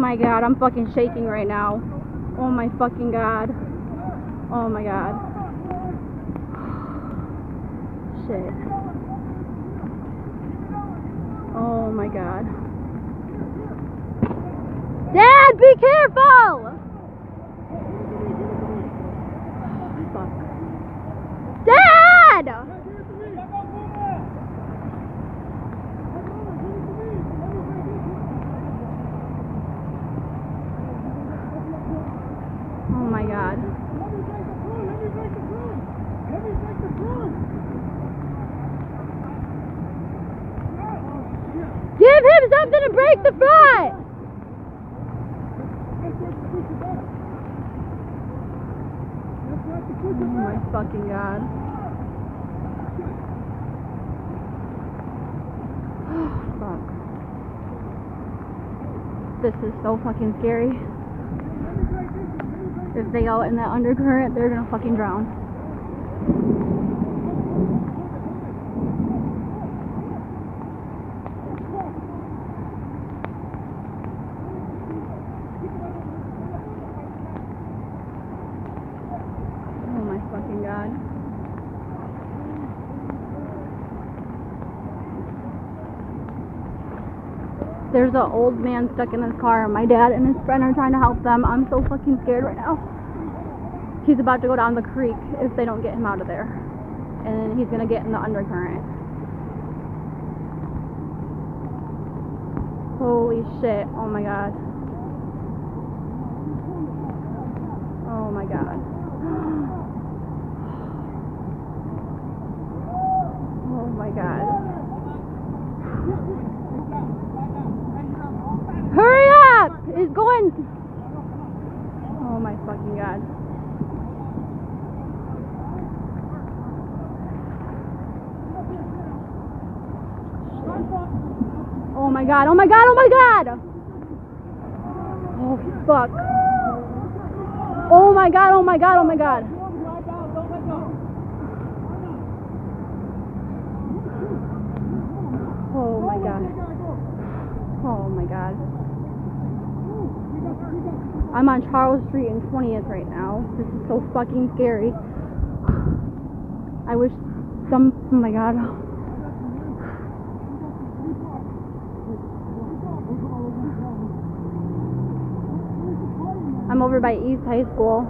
my god, I'm fucking shaking right now. Oh my fucking god. Oh my god. Shit. Oh my god. Dad, be careful! Fuck. Dad! Oh my god. Give him something to break the front! Oh my fucking god. Fuck. This is so fucking scary. If they go in that undercurrent, they're gonna fucking drown. Oh my fucking god. There's an old man stuck in his car, and my dad and his friend are trying to help them. I'm so fucking scared right now. He's about to go down the creek if they don't get him out of there. And he's gonna get in the undercurrent. Holy shit. Oh my god. Oh my god. Oh my god. Hurry up! It's going. Oh my fucking god. Oh my god, oh my god, oh my god! Oh fuck. Oh my god, oh my god, oh my god. Oh my god. Oh my god. I'm on Charles Street and 20th right now. This is so fucking scary. I wish oh my god. I'm over by East High School.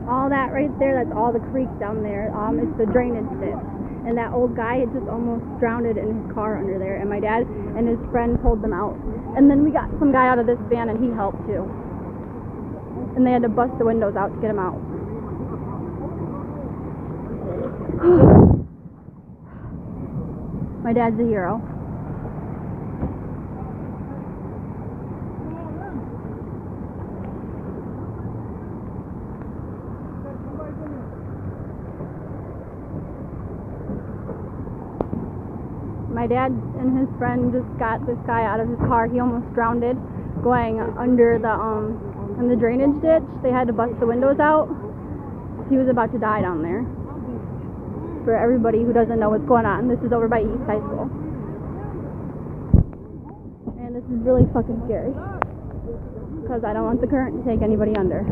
All that right there, that's all the creek down there. It's the drainage ditch. And that old guy had just almost drowned in his car under there. And my dad and his friend pulled them out. And then we got some guy out of this van and he helped too. And they had to bust the windows out to get him out. My dad's a hero. My dad and his friend just got this guy out of his car. He almost drowned going under the in the drainage ditch. They had to bust the windows out. He was about to die down there. For everybody who doesn't know what's going on, this is over by East High School. And this is really fucking scary. Because I don't want the current to take anybody under.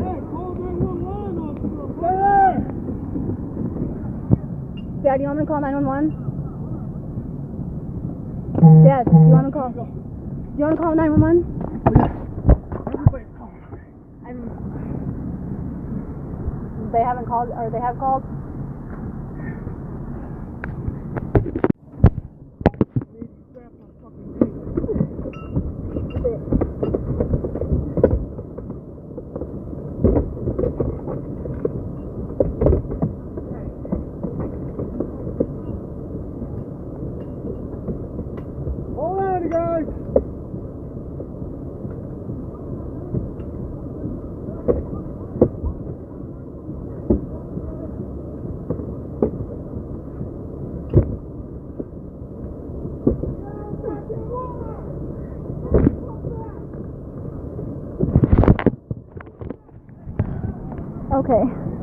Dad, do you want me to call 911? Dad, do you want to call 911? They haven't called, or they have called? Hey guys! Okay.